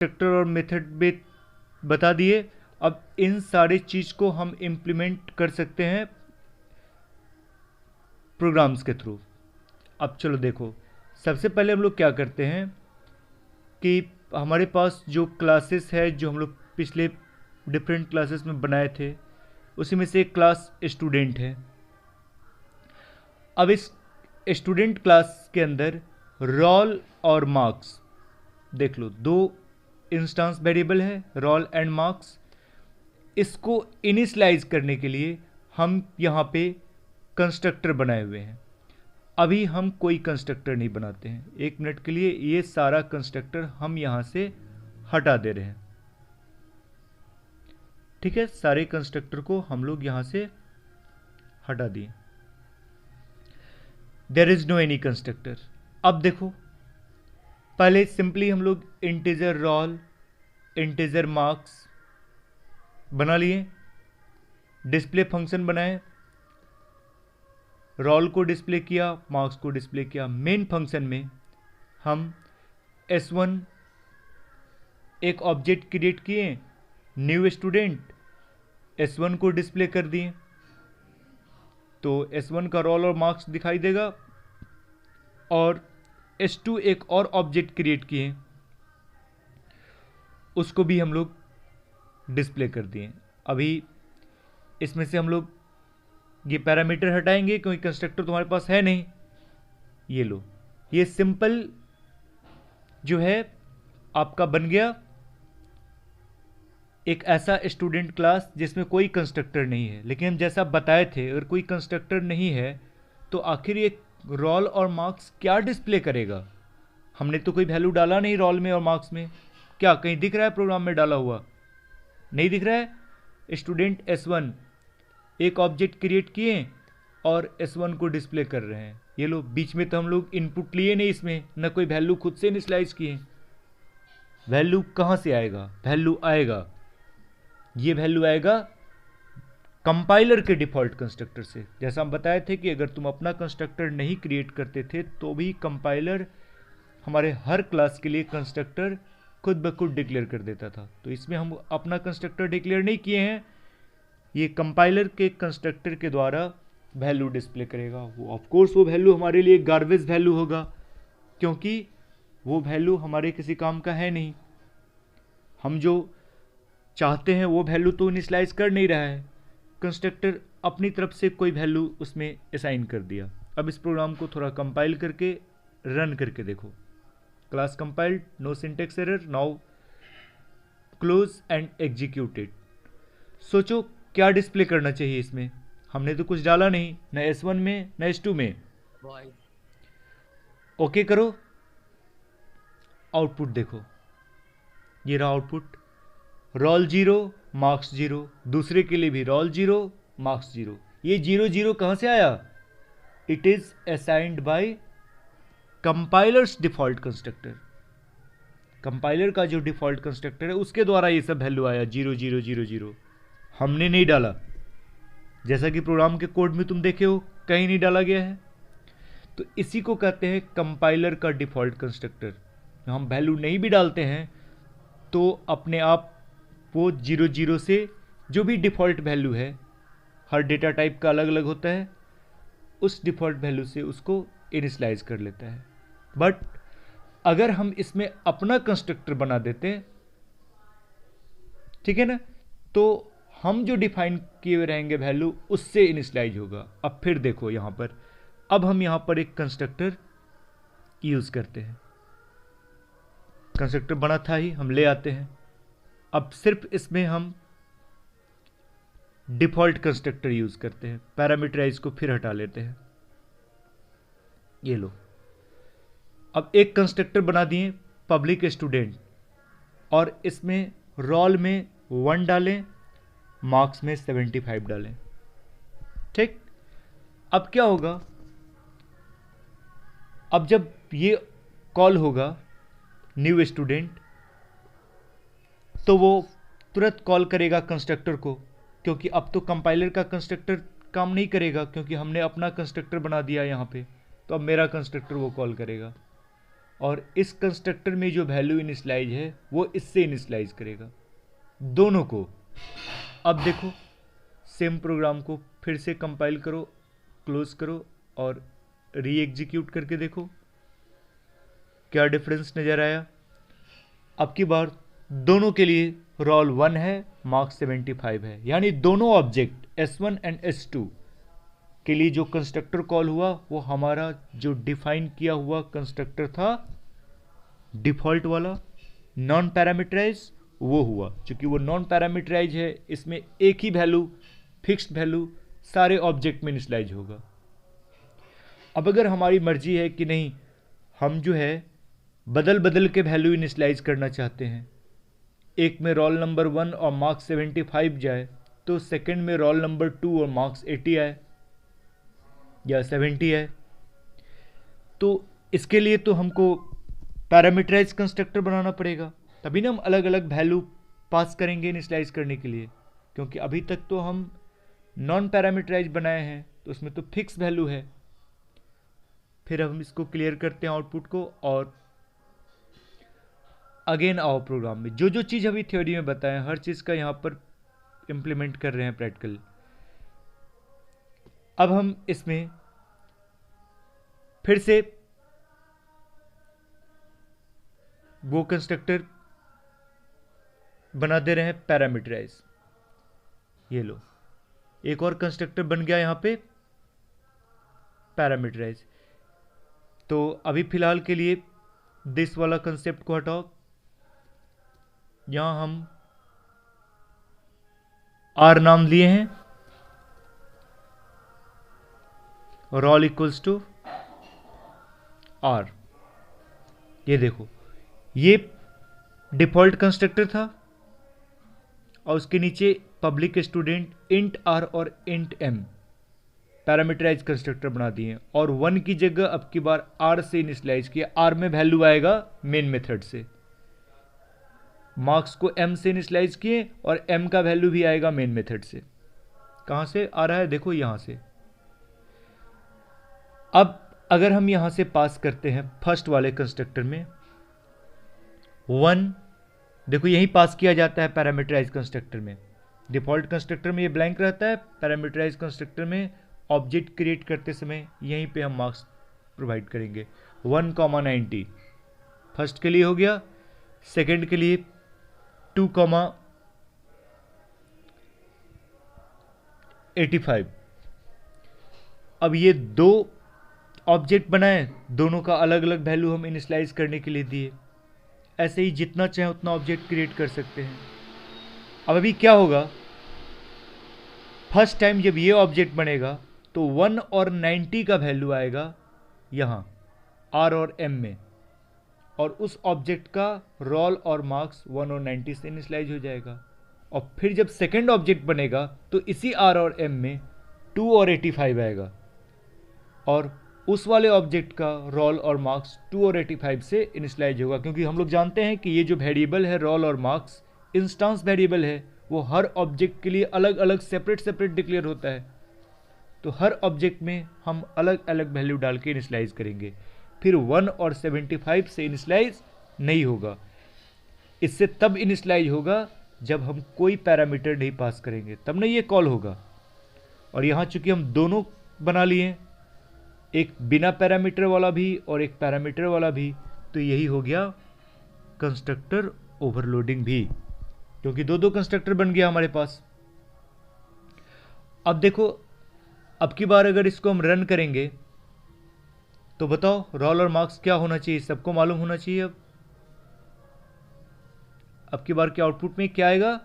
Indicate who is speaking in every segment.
Speaker 1: Constructor और method भी बता दिए। अब इन सारे चीज़ को हम इम्प्लीमेंट कर सकते हैं प्रोग्राम्स के थ्रू। अब चलो देखो, सबसे पहले हम लोग क्या करते हैं कि हमारे पास जो क्लासेस है जो हम लोग पिछले डिफरेंट क्लासेस में बनाए थे, उसी में से एक क्लास स्टूडेंट है। अब इस स्टूडेंट क्लास के अंदर रोल और मार्क्स देख लो, दो इंस्टेंस वेरिएबल है, रोल एंड मार्क्स। इसको इनिशियलाइज करने के लिए हम यहाँ पे कंस्ट्रक्टर बनाए हुए हैं। अभी हम कोई कंस्ट्रक्टर नहीं बनाते हैं, 1 मिनट के लिए ये सारा कंस्ट्रक्टर हम यहाँ से हटा दे रहे हैं। ठीक है, सारे कंस्ट्रक्टर को हम लोग यहाँ से हटा दिए। There is no any constructor. अब देखो, पहले सिंपली हम लोग इंटीजर रोल इंटीजर मार्क्स बना लिए, डिस्प्ले फंक्शन बनाए, रोल को डिस्प्ले किया, मार्क्स को डिस्प्ले किया। मेन फंक्शन में हम S1 एक ऑब्जेक्ट क्रिएट किए, न्यू स्टूडेंट, S1 को डिस्प्ले कर दिए, तो S1 का रोल और मार्क्स दिखाई देगा। और S2 एक और ऑब्जेक्ट क्रिएट किए, उसको भी हम लोग डिस्प्ले कर दिए। अभी इसमें से हम लोग ये पैरामीटर हटाएंगे क्योंकि कंस्ट्रक्टर तुम्हारे पास है नहीं। ये लो, ये सिंपल जो है आपका बन गया एक ऐसा स्टूडेंट क्लास जिसमें कोई कंस्ट्रक्टर नहीं है। लेकिन हम जैसा बताए थे, अगर कोई कंस्ट्रक्टर नहीं है तो आखिर ये रोल और मार्क्स क्या डिस्प्ले करेगा? हमने तो कोई वैल्यू डाला नहीं रोल में और मार्क्स में। क्या कहीं दिख रहा है प्रोग्राम में डाला हुआ? नहीं दिख रहा है। स्टूडेंट S1 एक ऑब्जेक्ट क्रिएट किए और S1 को डिस्प्ले कर रहे हैं। ये लो, बीच में तो हम लोग इनपुट लिए नहीं, इसमें न कोई वैल्यू खुद से इनिशियलाइज किए। वैल्यू कहाँ से आएगा? वैल्यू आएगा, ये वैल्यू आएगा कंपाइलर के डिफॉल्ट कंस्ट्रक्टर से। जैसा हम बताए थे कि अगर तुम अपना कंस्ट्रक्टर नहीं क्रिएट करते थे तो भी कंपाइलर हमारे हर क्लास के लिए कंस्ट्रक्टर खुद ब खुद डिक्लेयर कर देता था। तो इसमें हम अपना कंस्ट्रक्टर डिक्लेयर नहीं किए हैं, ये कंपाइलर के कंस्ट्रक्टर के द्वारा वैल्यू डिस्प्ले करेगा। वो ऑफ कोर्स वो वैल्यू हमारे लिए गार्बेज वैल्यू होगा, क्योंकि वो वैल्यू हमारे किसी काम का है नहीं। हम जो चाहते हैं वो वैल्यू तो इनिशियलाइज कर नहीं रहा है, कंस्ट्रक्टर अपनी तरफ से कोई वैल्यू उसमें असाइन कर दिया। अब इस प्रोग्राम को थोड़ा कंपाइल करके रन करके देखो। Class compiled, no syntax error, now close and executed. सोचो क्या डिस्प्ले करना चाहिए इसमें? हमने तो कुछ डाला नहीं, न S1 में न S2 में। ओके करो, आउटपुट देखो, ये रहा आउटपुट। रोल 0 मार्क्स 0, दूसरे के लिए भी रोल 0 मार्क्स 0। ये 0 0 कहां से आया? It is assigned by compilers default constructor. Compiler का जो डिफॉल्ट कंस्ट्रक्टर है उसके द्वारा ये सब वैल्यू आया 0 0 0 0। हमने नहीं डाला, जैसा कि प्रोग्राम के कोड में तुम देखे हो कहीं नहीं डाला गया है। तो इसी को कहते हैं कंपाइलर का डिफॉल्ट कंस्ट्रक्टर। हम वैल्यू नहीं भी डालते हैं तो अपने आप वो 0 0 से जो भी डिफ़ॉल्ट वैल्यू है, हर डेटा टाइप का अलग अलग होता है, उस डिफ़ॉल्ट वैल्यू से उसको इनिशियलाइज कर लेता है। बट अगर हम इसमें अपना कंस्ट्रक्टर बना देते, ठीक है ना, तो हम जो डिफाइन किए हुए रहेंगे वैल्यू उससे इनिशियलाइज होगा। अब फिर देखो यहाँ पर, अब हम यहाँ पर एक कंस्ट्रक्टर यूज़ करते हैं। कंस्ट्रक्टर बना था ही, हम ले आते हैं। अब सिर्फ इसमें हम डिफॉल्ट कंस्ट्रक्टर यूज करते हैं, पैरामीटराइज को फिर हटा लेते हैं। ये लो, अब एक कंस्ट्रक्टर बना दिए पब्लिक स्टूडेंट, और इसमें रोल में 1 डालें, मार्क्स में 75 डालें। ठीक, अब क्या होगा? अब जब ये कॉल होगा न्यू स्टूडेंट, तो वो तुरंत कॉल करेगा कंस्ट्रक्टर को, क्योंकि अब तो कंपाइलर का कंस्ट्रक्टर काम नहीं करेगा, क्योंकि हमने अपना कंस्ट्रक्टर बना दिया यहाँ पे। तो अब मेरा कंस्ट्रक्टर वो कॉल करेगा। और इस कंस्ट्रक्टर में जो वैल्यू इनिशियलाइज है वो इससे इनिशियलाइज करेगा दोनों को। अब देखो सेम प्रोग्राम को फिर से कंपाइल करो, क्लोज करो और री एग्जीक्यूट करके देखो क्या डिफरेंस नज़र आया। अब की बार दोनों के लिए रोल 1 है, मार्क्स 75 है, यानी दोनों ऑब्जेक्ट S1 एंड S2 के लिए जो कंस्ट्रक्टर कॉल हुआ वो हमारा जो डिफाइन किया हुआ कंस्ट्रक्टर था डिफॉल्ट वाला नॉन पैरामीटराइज वो हुआ। क्योंकि वो नॉन पैरामीटराइज है, इसमें एक ही वैल्यू फिक्स्ड वैल्यू सारे ऑब्जेक्ट में इनिशियलाइज होगा। अब अगर हमारी मर्जी है कि नहीं हम जो है बदल बदल के वैल्यू इनिशियलाइज करना चाहते हैं, एक में रोल नंबर 1 और मार्क्स 75 जाए तो सेकंड में रोल नंबर 2 और मार्क्स 80 आए या 70 आए, तो इसके लिए तो हमको पैरामीटराइज कंस्ट्रक्टर बनाना पड़ेगा, तभी ना हम अलग अलग वैल्यू पास करेंगे इनिशियलाइज करने के लिए। क्योंकि अभी तक तो हम नॉन पैरामीटराइज बनाए हैं तो उसमें तो फिक्स वैल्यू है। फिर हम इसको क्लियर करते हैं आउटपुट को और अगेन आओ प्रोग्राम में जो जो चीज़ अभी थ्योरी में बताएं हर चीज़ का यहाँ पर इम्प्लीमेंट कर रहे हैं प्रैक्टिकल। अब हम इसमें फिर से वो कंस्ट्रक्टर बना दे रहे हैं पैरामीटराइज। ये लो एक और कंस्ट्रक्टर बन गया यहाँ पे पैरामीटराइज। तो अभी फिलहाल के लिए दिस वाला कंसेप्ट को हटाओ, यहां हम आर नाम लिए हैं और ऑल इक्वल्स टू आर। ये देखो ये डिफॉल्ट कंस्ट्रक्टर था और उसके नीचे पब्लिक स्टूडेंट इंट आर और इंट एम पैरामीटराइज कंस्ट्रक्टर बना दिए और 1 की जगह अब की बार आर से इनिशियलाइज किया। आर में वैल्यू आएगा मेन मेथड से, मार्क्स को एम से इनिशियलाइज किए और एम का वैल्यू भी आएगा मेन मेथड से। कहां से आ रहा है देखो यहां से। अब अगर हम यहां से पास करते हैं फर्स्ट वाले कंस्ट्रक्टर में 1, देखो यही पास किया जाता है पैरामीटराइज कंस्ट्रक्टर में। डिफॉल्ट कंस्ट्रक्टर में ये ब्लैंक रहता है, पैरामीटराइज कंस्ट्रक्टर में ऑब्जेक्ट क्रिएट करते समय यहीं पे हम मार्क्स प्रोवाइड करेंगे। 1,90 फर्स्ट के लिए हो गया, सेकंड के लिए 2,85। अब ये दो ऑब्जेक्ट बनाए, दोनों का अलग अलग वैल्यू हम इनिशियलाइज करने के लिए दिए। ऐसे ही जितना चाहे उतना ऑब्जेक्ट क्रिएट कर सकते हैं। अब अभी क्या होगा, फर्स्ट टाइम जब ये ऑब्जेक्ट बनेगा तो 1 और 90 का वैल्यू आएगा यहाँ आर और एम में, और उस ऑब्जेक्ट का रोल और मार्क्स 1 और 90 से इनिशियलाइज हो जाएगा। और फिर जब सेकेंड ऑब्जेक्ट बनेगा तो इसी आर और एम में 2 और 85 आएगा और उस वाले ऑब्जेक्ट का रोल और मार्क्स 2 और 85 से इनिशियलाइज होगा। क्योंकि हम लोग जानते हैं कि ये जो वेरिएबल है रोल और मार्क्स इंस्टांस वेरिएबल है, वो हर ऑब्जेक्ट के लिए अलग अलग सेपरेट डिक्लेयर होता है। तो हर ऑब्जेक्ट में हम अलग अलग वैल्यू डाल के इनिशियलाइज करेंगे। फिर 1 और 75 से इनिशियलाइज नहीं होगा, इससे तब इनिशियलाइज होगा जब हम कोई पैरामीटर नहीं पास करेंगे, तब ना ये कॉल होगा। और यहाँ चूंकि हम दोनों बना लिए, एक बिना पैरामीटर वाला भी और एक पैरामीटर वाला भी, तो यही हो गया कंस्ट्रक्टर ओवरलोडिंग भी, क्योंकि दो दो कंस्ट्रक्टर बन गया हमारे पास। अब देखो अब की बार अगर इसको हम रन करेंगे तो बताओ रोल और मार्क्स क्या होना चाहिए, सबको मालूम होना चाहिए। अब की बार के आउटपुट में क्या आएगा,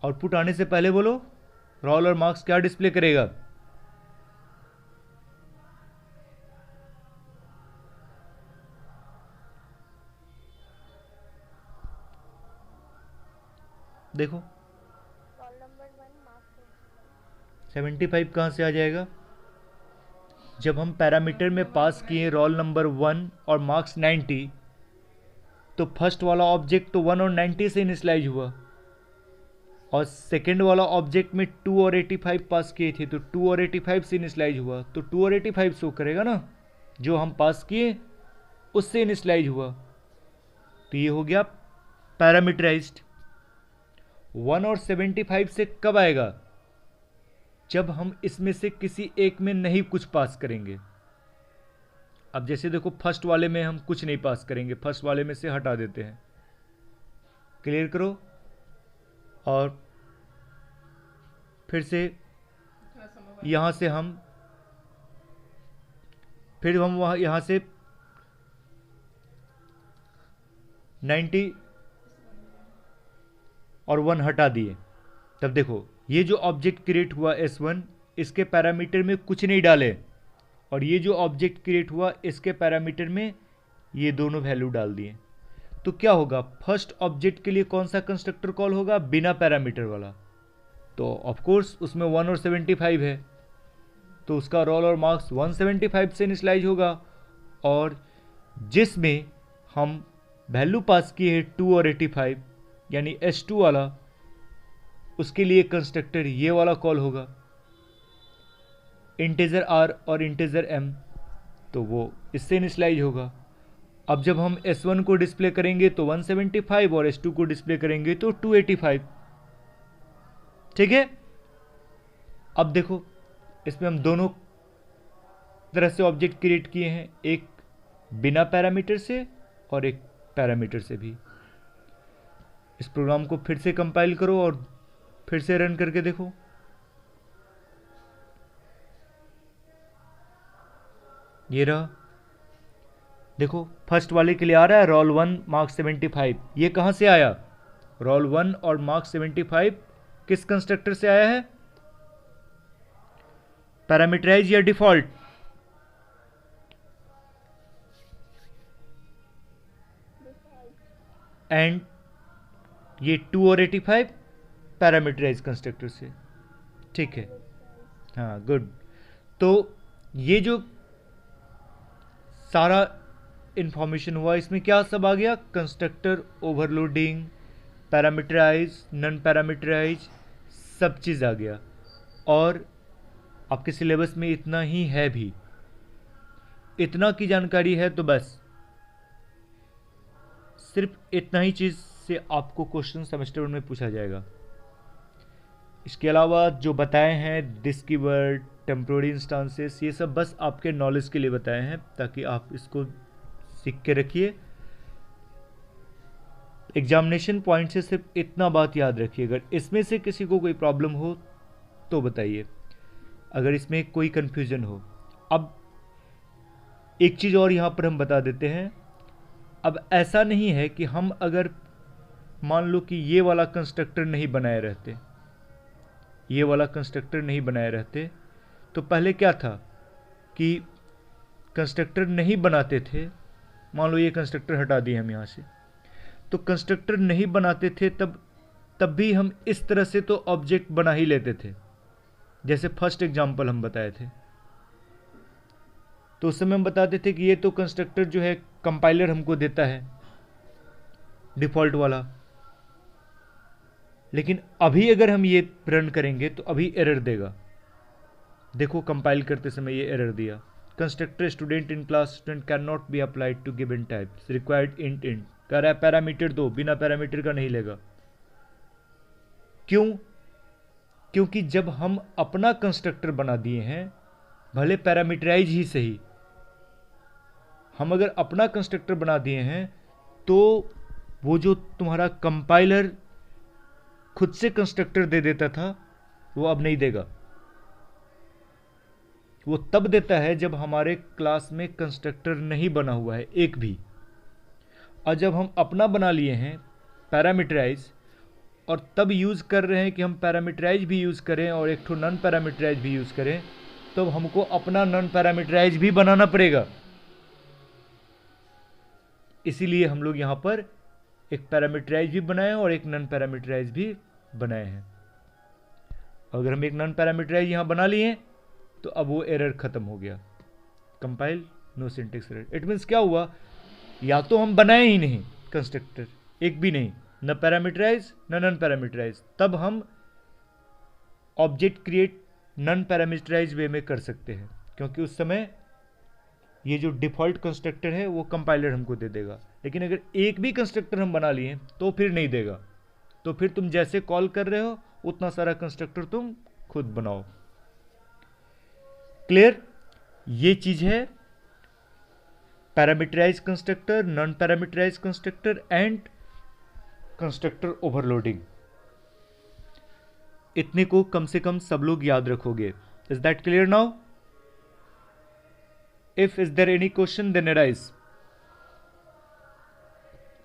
Speaker 1: आउटपुट आने से पहले बोलो रोल और मार्क्स क्या डिस्प्ले करेगा। देखो 75 कहां से आ जाएगा, जब हम पैरामीटर में पास किए रोल नंबर 1 और मार्क्स 90, तो फर्स्ट वाला ऑब्जेक्ट तो 1 और 90 से इनिशियलाइज हुआ और सेकंड वाला ऑब्जेक्ट में 2 और 85 पास किए थे, तो 2 और 85 से इनिशियलाइज हुआ, तो 2 और 85 शो करेगा ना। जो हम पास किए उससे इनिशियलाइज हुआ, तो ये हो गया पैरामीटराइज्ड। 1 और 75 से कब आएगा? जब हम इसमें से किसी एक में नहीं कुछ पास करेंगे। अब जैसे देखो फर्स्ट वाले में हम कुछ नहीं पास करेंगे, फर्स्ट वाले में से हटा देते हैं। क्लियर करो। और फिर से यहां से हम वहां यहां से 90 और 1 हटा दिए। तब देखो ये जो ऑब्जेक्ट क्रिएट हुआ S1, इसके पैरामीटर में कुछ नहीं डाले, और ये जो ऑब्जेक्ट क्रिएट हुआ इसके पैरामीटर में ये दोनों वैल्यू डाल दिए। तो क्या होगा? फर्स्ट ऑब्जेक्ट के लिए कौन सा कंस्ट्रक्टर कॉल होगा? बिना पैरामीटर वाला। तो ऑफ कोर्स उसमें 1 और 75 है, तो उसका रोल और मार्क्स 175 से इनिशियलाइज होगा। और जिसमें हम वैल्यू पास किए हैं 2 और 85, यानी S2 वाला, उसके लिए कंस्ट्रक्टर ये वाला कॉल होगा, इंटीजर R और इंटीजर M, तो वो इससे इनिशियलाइज होगा। अब जब हम S1 को डिस्प्ले करेंगे तो 175 और S2 को डिस्प्ले करेंगे तो 285। ठीक है। अब देखो इसमें हम दोनों तरह से ऑब्जेक्ट क्रिएट किए हैं, एक बिना पैरामीटर से और एक पैरामीटर से भी। इस प्रोग्राम को फिर से कंपाइल करो और फिर से रन करके देखो। ये रहा, देखो फर्स्ट वाले के लिए आ रहा है रोल 1 मार्क्स 75। ये कहां से आया? रोल 1 और मार्क्स 75 किस कंस्ट्रक्टर से आया है? पैरामीटराइज या डिफॉल्ट? एंड ये 2 और 85 पैरामीटराइज कंस्ट्रक्टर से। ठीक है, हाँ गुड। तो ये जो सारा इंफॉर्मेशन हुआ, इसमें क्या सब आ गया? Constructor, overloading, parameterize, non parameterize, सब चीज़ आ गया। और आपके सिलेबस में इतना ही है भी, इतना की जानकारी है तो बस सिर्फ इतना ही चीज़ से आपको क्वेश्चन सेमेस्टर 1 में पूछा जाएगा। इसके अलावा जो बताए हैं डिस्क कीवर्ड, टेम्पोररी इंस्टांसेस, ये सब बस आपके नॉलेज के लिए बताए हैं, ताकि आप इसको सीख के रखिए। एग्जामिनेशन पॉइंट से सिर्फ इतना बात याद रखिए, अगर इसमें से किसी को कोई प्रॉब्लम हो तो बताइए, अगर इसमें कोई कन्फ्यूजन हो। अब एक चीज़ और यहाँ पर हम बता देते हैं। अब ऐसा नहीं है कि हम अगर मान लो कि ये वाला कंस्ट्रक्टर नहीं बनाए रहते, ये वाला कंस्ट्रक्टर नहीं बनाए रहते, तो पहले क्या था कि कंस्ट्रक्टर नहीं बनाते थे। मान लो ये कंस्ट्रक्टर हटा दिए हम यहाँ से, तो कंस्ट्रक्टर नहीं बनाते थे तब भी हम इस तरह से तो ऑब्जेक्ट बना ही लेते थे, जैसे फर्स्ट एग्जांपल हम बताए थे। तो उस समय हम बताते थे कि ये तो कंस्ट्रक्टर जो है कंपाइलर हमको देता है डिफ़ॉल्ट वाला, लेकिन अभी अगर हम ये रन करेंगे तो अभी एरर देगा। देखो कंपाइल करते समय ये एरर दिया, constructor student in class student can not be applied to given types required int int, कह रहा है पैरामीटर दो, बिना पैरामीटर का नहीं लेगा। क्यों? क्योंकि जब हम अपना कंस्ट्रक्टर बना दिए हैं, भले पैरामीटराइज ही सही, हम अगर अपना कंस्ट्रक्टर बना दिए हैं तो वो जो तुम्हारा कंपाइलर खुद से कंस्ट्रक्टर दे देता था वो अब नहीं देगा। वो तब देता है जब हमारे क्लास में कंस्ट्रक्टर नहीं बना हुआ है एक भी। और जब हम अपना बना लिए हैं पैरामीटराइज, और तब यूज़ कर रहे हैं कि हम पैरामीटराइज भी यूज़ करें और एक ठो नॉन पैरामीटराइज भी यूज़ करें, तो हमको अपना नॉन पैरामीटराइज भी बनाना पड़ेगा। इसीलिए हम लोग यहाँ पर एक पैरामीटराइज भी बनाए और एक नॉन पैरामीटराइज भी बनाए हैं। अगर हम एक नॉन पैरामीटराइज यहाँ बना लिए तो अब वो एरर खत्म हो गया, compile no syntax error. It means क्या हुआ, या तो हम बनाए ही नहीं कंस्ट्रक्टर एक भी नहीं, न पैरामीटराइज न नॉन पैरामीटराइज, तब हम ऑब्जेक्ट क्रिएट नॉन पैरामीटराइज वे में कर सकते हैं, क्योंकि उस समय ये जो डिफ़ॉल्ट कंस्ट्रक्टर है वो कंपाइलर हमको दे देगा। लेकिन अगर एक भी कंस्ट्रक्टर हम बना लिए तो फिर नहीं देगा। तो फिर तुम जैसे कॉल कर रहे हो उतना सारा कंस्ट्रक्टर तुम खुद बनाओ। क्लियर? ये चीज है parameterize constructor, non parameterize constructor and constructor overloading. इतने को कम से कम सब लोग याद रखोगे। Is that clear now? If is there any question then arise.